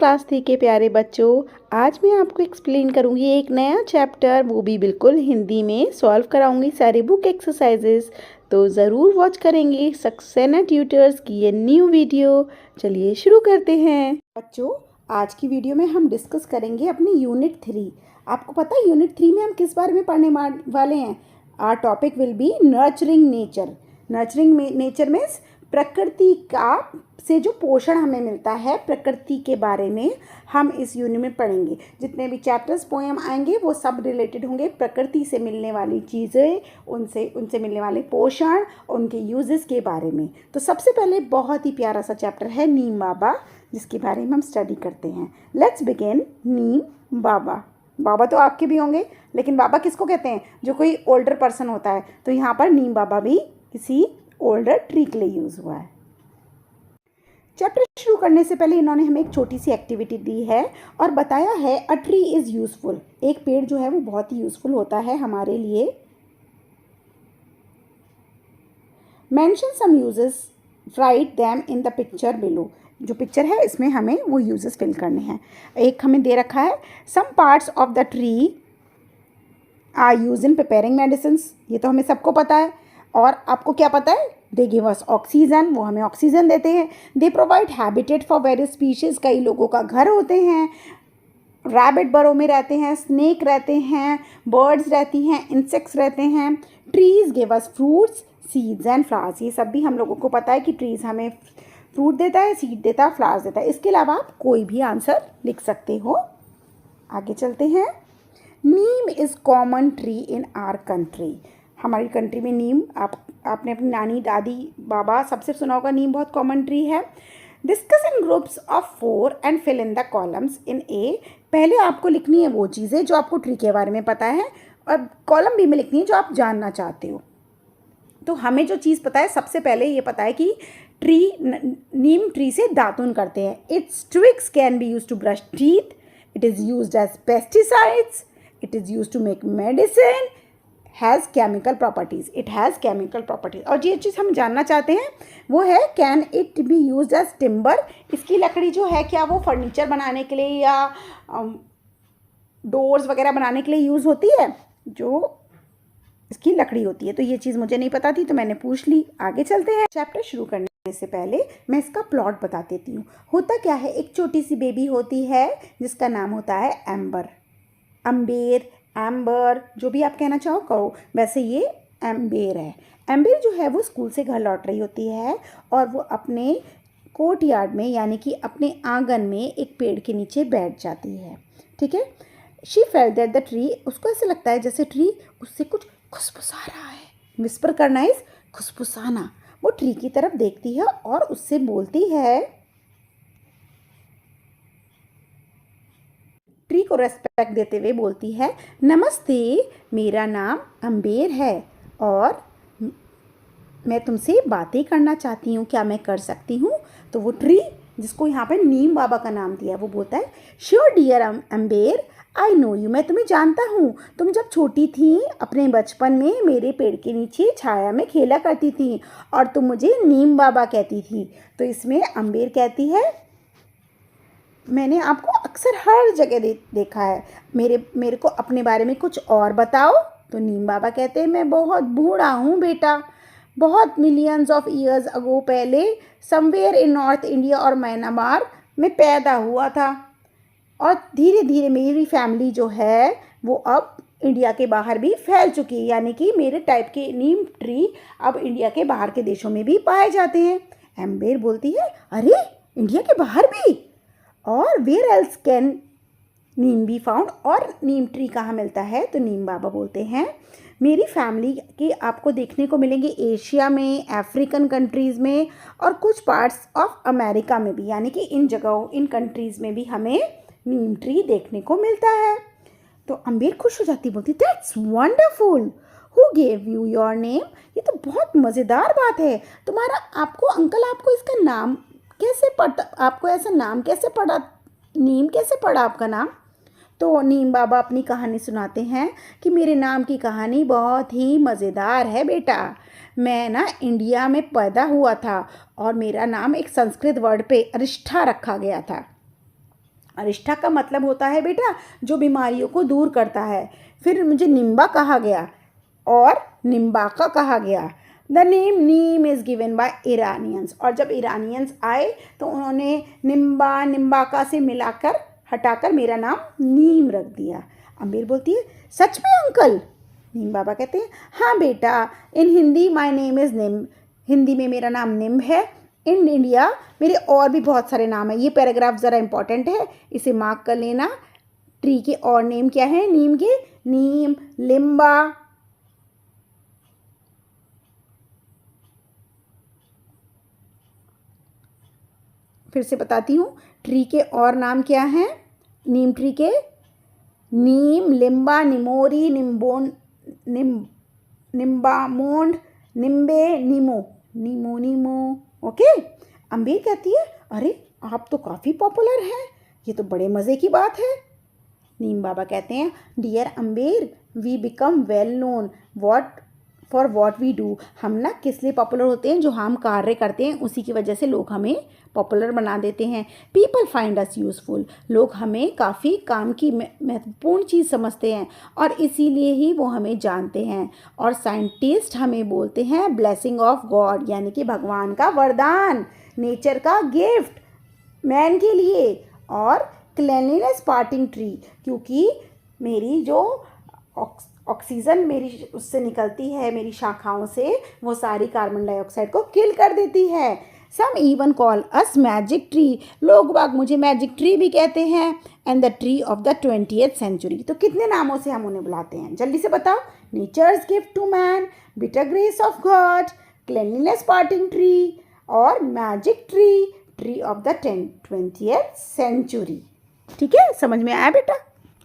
Class 3 के प्यारे बच्चों, आज मैं आपको एक्सप्लेन करूंगी एक नया चैप्टर, वो भी बिल्कुल हिंदी में सॉल्व कराऊंगी सारे बुक एक्सरसाइजेस। तो ज़रूर वॉच करेंगे सक्सेना ट्यूटर्स की ये न्यू वीडियो। चलिए शुरू करते हैं बच्चों। आज की वीडियो में हम डिस्कस करेंगे अपनी यूनिट 3। आपको पता है यूनिट 3 में हम किस बारे में पढ़ने वाले हैं? Our topic will be nurturing nature. Nurturing nature means प्रकृति का से जो पोषण हमें मिलता है, प्रकृति के बारे में हम इस यूनिट में पढ़ेंगे। जितने भी चैप्टर्स पोएम आएंगे वो सब रिलेटेड होंगे प्रकृति से मिलने वाली चीज़ें, उनसे मिलने वाले पोषण, उनके यूजेस के बारे में। तो सबसे पहले बहुत ही प्यारा सा चैप्टर है नीम बाबा, जिसके बारे में हम स्टडी करते हैं। Let's begin. नीम बाबा। बाबा तो आपके भी होंगे, लेकिन बाबा किसको कहते हैं? जो कोई ओल्डर पर्सन होता है। तो यहाँ पर नीम बाबा भी किसी ओल्डर ट्री के लिए यूज़ हुआ है। चैप्टर शुरू करने से पहले इन्होंने हमें एक छोटी सी एक्टिविटी दी है और बताया है अ ट्री इज़ यूज़फुल। एक पेड़ जो है वो बहुत ही यूज़फुल होता है हमारे लिए। Mention some uses, write them in the picture below. जो पिक्चर है इसमें हमें वो यूजेस फिल करने हैं। एक हमें दे रखा है some parts of the tree are use in preparing medicines. ये तो हमें सबको पता है। और आपको क्या पता है? दे गिव अस ऑक्सीजन, वो हमें ऑक्सीजन देते हैं। They provide habitat for various species, कई लोगों का घर होते हैं। रैबिट बरों में रहते हैं, स्नेक रहते हैं, बर्ड्स रहती हैं, इंसेक्ट्स रहते हैं। Trees give us fruits, seeds and flowers. ये सब भी हम लोगों को पता है कि ट्रीज़ हमें फ्रूट देता है, सीड देता है, फ्लावर्स देता है। इसके अलावा आप कोई भी आंसर लिख सकते हो। आगे चलते हैं। Neem is common tree in our country. हमारी कंट्री में नीम, आपने अपनी नानी, दादी, बाबा सबसे सुना होगा, नीम बहुत कॉमन ट्री है। Discuss in groups of 4 and fill in the columns in A. पहले आपको लिखनी है वो चीज़ें जो आपको ट्री के बारे में पता है, और कॉलम बी में लिखनी है जो आप जानना चाहते हो। तो हमें जो चीज़ पता है, सबसे पहले ये पता है कि नीम ट्री से दातुन करते हैं। Its twigs can be use to brush teeth, it is use as pesticides, it is use to make medicine, has chemical properties, it has chemical properties. और ये चीज़ हम जानना चाहते हैं वो है can it be use as timber. इसकी लकड़ी जो है क्या वो फर्नीचर बनाने के लिए या डोर्स वगैरह बनाने के लिए यूज़ होती है? जो इसकी लकड़ी होती है। तो ये चीज़ मुझे नहीं पता थी, तो मैंने पूछ ली। आगे चलते हैं। चैप्टर शुरू करने से पहले मैं इसका प्लॉट बता देती हूँ। होता क्या है, एक छोटी सी बेबी होती है जिसका नाम होता है एम्बर, अम्बेर, एम्बर, जो भी आप कहना चाहो कहो। वैसे ये एम्बेर है। एम्बेर जो है वो स्कूल से घर लौट रही होती है और वो अपने कोर्ट यार्ड में, यानी कि अपने आंगन में एक पेड़ के नीचे बैठ जाती है। ठीक है। She felt that the tree, उसको ऐसे लगता है जैसे ट्री उससे कुछ खुसफुसा रहा है। विस्पर करना इज खुसफुसाना। वो ट्री की तरफ देखती है और उससे बोलती है, ट्री को रेस्पेक्ट देते हुए बोलती है, नमस्ते, मेरा नाम अम्बेर है और मैं तुमसे बातें करना चाहती हूँ, क्या मैं कर सकती हूँ? तो वो ट्री, जिसको यहाँ पे नीम बाबा का नाम दिया, वो बोलता है, sure dear Amber, I know you, मैं तुम्हें जानता हूँ। तुम जब छोटी थी अपने बचपन में मेरे पेड़ के नीचे छाया में खेला करती थी और तुम मुझे नीम बाबा कहती थी। तो इसमें अम्बेर कहती है, मैंने आपको अक्सर हर जगह देखा है, मेरे को अपने बारे में कुछ और बताओ। तो नीम बाबा कहते हैं, मैं बहुत बूढ़ा हूँ बेटा, बहुत मिलियंस ऑफ ईयर्स अगो पहले समवेयर इन नॉर्थ इंडिया और म्यांमार में पैदा हुआ था और धीरे धीरे मेरी फैमिली जो है वो अब इंडिया के बाहर भी फैल चुकी है, यानी कि मेरे टाइप के नीम ट्री अब इंडिया के बाहर के देशों में भी पाए जाते हैं। एम्बेर बोलती है, अरे इंडिया के बाहर भी? और where else can neem be found, और नीम ट्री कहाँ मिलता है? तो नीम बाबा बोलते हैं, मेरी फैमिली के आपको देखने को मिलेंगे एशिया में, अफ्रीकन कंट्रीज़ में और कुछ पार्ट्स ऑफ अमेरिका में भी, यानी कि इन जगहों, इन कंट्रीज़ में भी हमें नीम ट्री देखने को मिलता है। तो अम्बेर खुश हो जाती, बोलती, that's wonderful, who gave you your name? ये तो बहुत मज़ेदार बात है, तुम्हारा आपको अंकल आपको इसका नाम कैसे पढ़ता, आपको ऐसा नाम कैसे पड़ा, नीम कैसे पड़ा आपका नाम? तो नीम बाबा अपनी कहानी सुनाते हैं कि मेरे नाम की कहानी बहुत ही मज़ेदार है बेटा। मैं ना इंडिया में पैदा हुआ था और मेरा नाम एक संस्कृत वर्ड पे अरिष्ठा रखा गया था। अरिष्ठा का मतलब होता है बेटा जो बीमारियों को दूर करता है। फिर मुझे निम्बा कहा गया और निम्बाका कहा गया। The name Neem is given by Iranians, और जब ईरानियंस आए तो उन्होंने निम्बा निम्बाका से मिलाकर हटाकर मेरा नाम नीम रख दिया। अम्बेर बोलती है सच में अंकल? नीम बाबा कहते हैं हाँ बेटा, इन हिंदी माय नेम इज़ निम, हिंदी में मेरा नाम निम है। इन इंडिया मेरे और भी बहुत सारे नाम हैं। ये पैराग्राफ ज़रा इम्पॉर्टेंट है, इसे मार्क कर लेना। ट्री के और नेम क्या है नीम के? नीम, लिम्बा, फिर से बताती हूँ, ट्री के और नाम क्या हैं नीम ट्री के? नीम, लिम्बा, निमोरी, निम्बोन, निम्बामोंड, निम्बे, नीमो, नीमो नीमो। ओके। अम्बेर कहती है अरे आप तो काफ़ी पॉपुलर हैं, ये तो बड़े मज़े की बात है। नीम बाबा कहते हैं dear Amber, we become well known for what we do. हम ना किस लिए पॉपुलर होते हैं? जो हम कार्य करते हैं उसी की वजह से लोग हमें पॉपुलर बना देते हैं। पीपल फाइंड अस यूज़फुल, लोग हमें काफ़ी काम की महत्वपूर्ण चीज़ समझते हैं और इसीलिए ही वो हमें जानते हैं। और साइंटिस्ट हमें बोलते हैं ब्लेसिंग ऑफ गॉड, यानी कि भगवान का वरदान, नेचर का गिफ्ट मैन के लिए। और क्लेanलीनेस पार्टिंग ट्री, क्योंकि मेरी जो ऑक्सीजन मेरी उससे निकलती है, मेरी शाखाओं से, वो सारी कार्बन डाइऑक्साइड को किल कर देती है। Some even call us magic tree, लोग बाग मुझे मैजिक ट्री भी कहते हैं। And the tree of the 20th century, तो कितने नामों से हम उन्हें बुलाते हैं जल्दी से बताओ? Nature's gift to man, bitter grace of God, cleanliness parting tree और magic tree, tree of the 20th century. ठीक है, समझ में आया बेटा?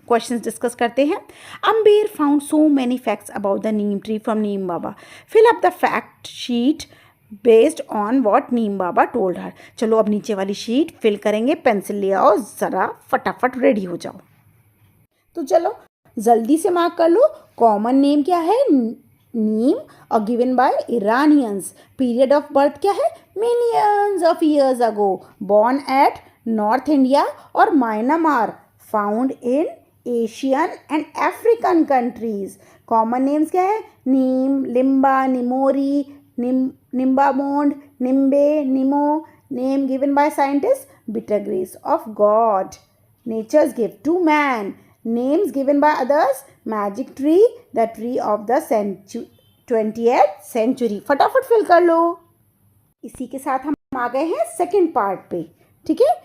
क्वेश्चंस डिस्कस करते हैं। Amber found so many facts about the neem tree from Neem Baba. Fill up the fact sheet based on what Neem Baba told her. चलो अब नीचे वाली शीट फिल करेंगे, पेंसिल ले आओ, ज़रा फटाफट रेडी हो जाओ। तो चलो जल्दी से मार्क कर लो। कॉमन नेम क्या है? नीम, और given by Iranians. Period of birth क्या है? Millions of years ago. Born at North India और Myanmar, found in Asian and African countries. Common names क्या है? Neem, limba, nimori, nimbamond, nimbe, nimo. Name given by scientist bitter grace of God, nature's gift to man. Names given by others magic tree, the tree of the 20th century. फटाफट fill कर लो। इसी के साथ हम आ गए हैं सेकेंड पार्ट पे। ठीक है,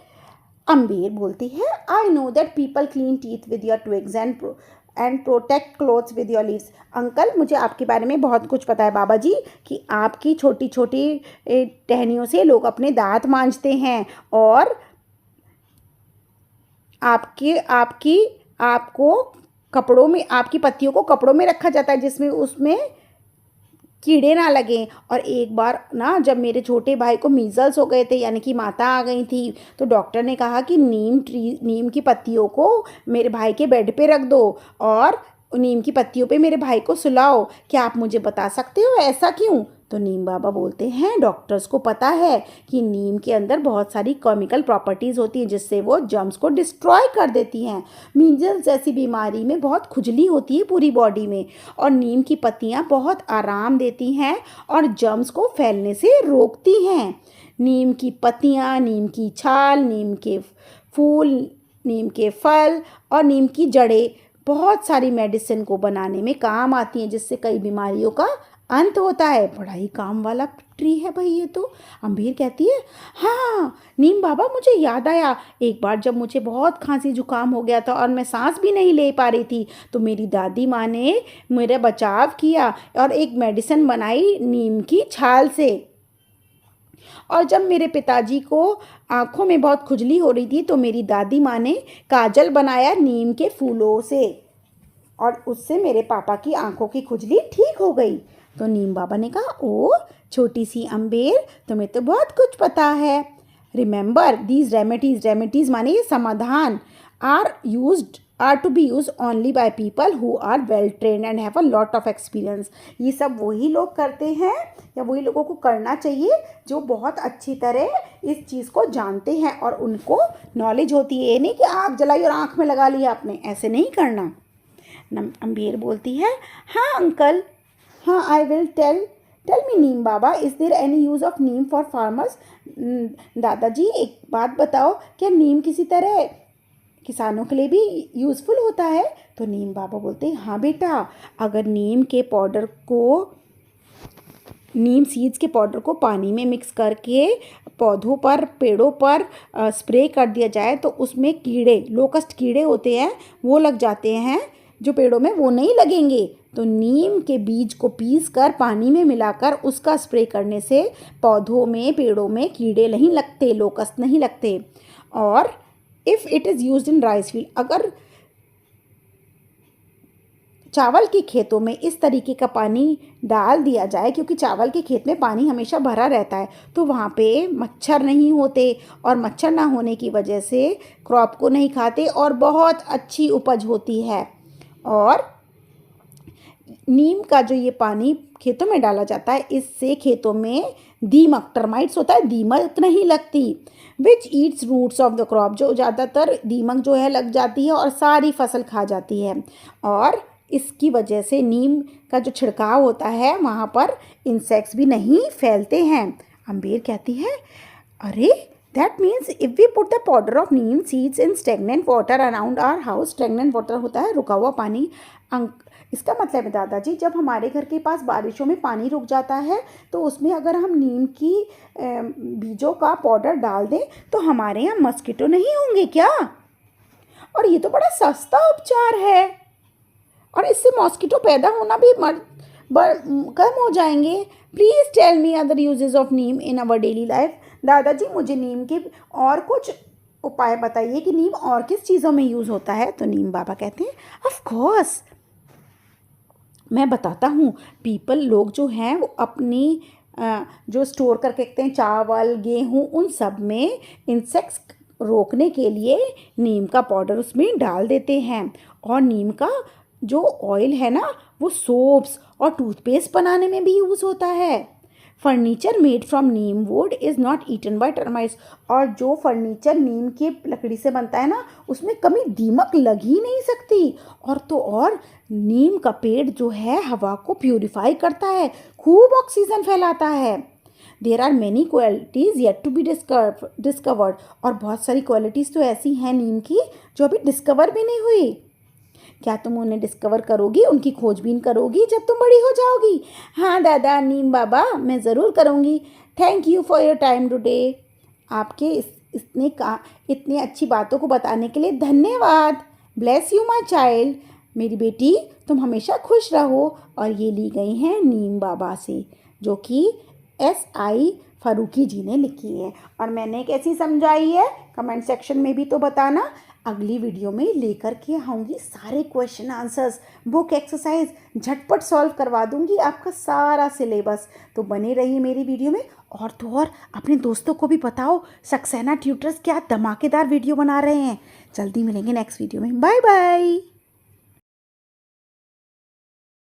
अम्बेर बोलती है I know that people clean teeth with your twigs and protect clothes with your leaves. Uncle मुझे आपके बारे में बहुत कुछ पता है बाबा जी, कि आपकी छोटी छोटी टहनियों से लोग अपने दांत मांजते हैं और आपको कपड़ों में, आपकी पत्तियों को कपड़ों में रखा जाता है जिसमें उसमें कीड़े ना लगें। और एक बार ना जब मेरे छोटे भाई को मीज़ल्स हो गए थे, यानी कि माता आ गई थी, तो डॉक्टर ने कहा कि नीम की पत्तियों को मेरे भाई के बेड पे रख दो और नीम की पत्तियों पे मेरे भाई को सुलाओ। क्या आप मुझे बता सकते हो ऐसा क्यों? तो नीम बाबा बोलते हैं डॉक्टर्स को पता है कि नीम के अंदर बहुत सारी केमिकल प्रॉपर्टीज़ होती हैं जिससे वो जर्म्स को डिस्ट्रॉय कर देती हैं। मीजल्स जैसी बीमारी में बहुत खुजली होती है पूरी बॉडी में, और नीम की पत्तियां बहुत आराम देती हैं और जर्म्स को फैलने से रोकती हैं। नीम की पत्तियां, नीम की छाल, नीम के फूल, नीम के फल और नीम की जड़ें बहुत सारी मेडिसिन को बनाने में काम आती हैं, जिससे कई बीमारियों का अंत होता है। बड़ा ही काम वाला ट्री है भाई ये तो। अम्बेर कहती है हाँ नीम बाबा, मुझे याद आया, एक बार जब मुझे बहुत खांसी जुकाम हो गया था और मैं सांस भी नहीं ले पा रही थी, तो मेरी दादी माँ ने मेरा बचाव किया और एक मेडिसिन बनाई नीम की छाल से। और जब मेरे पिताजी को आँखों में बहुत खुजली हो रही थी, तो मेरी दादी माँ ने काजल बनाया नीम के फूलों से, और उससे मेरे पापा की आँखों की खुजली ठीक हो गई। तो नीम बाबा ने कहा ओ छोटी सी अम्बेर, तुम्हें तो बहुत कुछ पता है। रिमेंबर दीज रेमेडीज़, रेमेडीज़ माने ये समाधान, are used are to be use only by people who are well trained and have a lot of experience. ये सब वही लोग करते हैं या वही लोगों को करना चाहिए जो बहुत अच्छी तरह इस चीज़ को जानते हैं और उनको नॉलेज होती है। ये नहीं कि आग जलाई और आँख में लगा लिया आपने, ऐसे नहीं करना। अम्बेर बोलती है, हाँ अंकल, हाँ I will tell me Neem Baba, is there any use of neem for farmers. दादाजी एक बात बताओ, क्या नीम किसी तरह किसानों के लिए भी यूज़फुल होता है? तो नीम बाबा बोलते हैं, हाँ बेटा, अगर नीम सीड्स के पाउडर को पानी में मिक्स करके पौधों पर, पेड़ों पर स्प्रे कर दिया जाए तो उसमें कीड़े, लोकस्ट कीड़े होते हैं, वो लग जाते हैं जो पेड़ों में, वो नहीं लगेंगे। तो नीम के बीज को पीस कर पानी में मिलाकर उसका स्प्रे करने से पौधों में, पेड़ों में कीड़े नहीं लगते, लोकस्ट नहीं लगते। और if it is used in rice field, अगर चावल के खेतों में इस तरीके का पानी डाल दिया जाए, क्योंकि चावल के खेत में पानी हमेशा भरा रहता है, तो वहाँ पे मच्छर नहीं होते और मच्छर ना होने की वजह से क्रॉप को नहीं खाते और बहुत अच्छी उपज होती है। और नीम का जो ये पानी खेतों में डाला जाता है, इससे खेतों में दीमक, टर्माइट्स होता है, दीमक नहीं लगती। Which eats roots of the crop, जो ज़्यादातर दीमक जो है लग जाती है और सारी फसल खा जाती है। और इसकी वजह से नीम का जो छिड़काव होता है वहाँ पर इंसेक्ट्स भी नहीं फैलते हैं। अम्बेर कहती है, अरे that means if we put the powder of neem seeds in stagnant water around our house, stagnant water होता है रुका हुआ पानी। इसका मतलब है दादाजी, जब हमारे घर के पास बारिशों में पानी रुक जाता है तो उसमें अगर हम नीम की बीजों का पाउडर डाल दें तो हमारे यहाँ मस्किटो नहीं होंगे क्या? और ये तो बड़ा सस्ता उपचार है और इससे मॉस्किटो पैदा होना भी कम हो जाएंगे। Please tell me other uses of neem in our daily life. दादाजी मुझे नीम के और कुछ उपाय बताइए कि नीम और किस चीज़ों में यूज़ होता है। तो नीम बाबा कहते हैं, ऑफ कोर्स मैं बताता हूँ। लोग जो हैं वो अपनी जो स्टोर करके रखते हैं चावल, गेहूँ, उन सब में इंसेक्ट्स रोकने के लिए नीम का पाउडर उसमें डाल देते हैं। और नीम का जो ऑयल है ना, वो सोप्स और टूथपेस्ट बनाने में भी यूज़ होता है। Furniture made from neem wood is not eaten by termites, और जो फर्नीचर नीम की लकड़ी से बनता है ना, उसमें कभी दीमक लग ही नहीं सकती। और तो और नीम का पेड़ जो है हवा को प्यूरिफाई करता है, खूब ऑक्सीजन फैलाता है। There are many qualities yet to be discovered, और बहुत सारी क्वालिटीज़ तो ऐसी हैं नीम की जो अभी डिस्कवर भी नहीं हुई। क्या तुम उन्हें डिस्कवर करोगी, उनकी खोजबीन करोगी जब तुम बड़ी हो जाओगी? हाँ दादा नीम बाबा, मैं ज़रूर करूँगी। Thank you for your time today. आपके इतनी अच्छी बातों को बताने के लिए धन्यवाद। Bless you my child. मेरी बेटी, तुम हमेशा खुश रहो। और ये ली गई हैं नीम बाबा से, जो कि SI फारूकी जी ने लिखी है। और मैंने कैसी समझाई है कमेंट सेक्शन में भी तो बताना। अगली वीडियो में लेकर के आऊँगी सारे क्वेश्चन आंसर्स, बुक एक्सरसाइज, झटपट सॉल्व करवा दूँगी आपका सारा सिलेबस। तो बने रहिए मेरी वीडियो में। और तो और अपने दोस्तों को भी बताओ, सक्सेना ट्यूटर्स क्या धमाकेदार वीडियो बना रहे हैं। जल्दी मिलेंगे नेक्स्ट वीडियो में। Bye bye.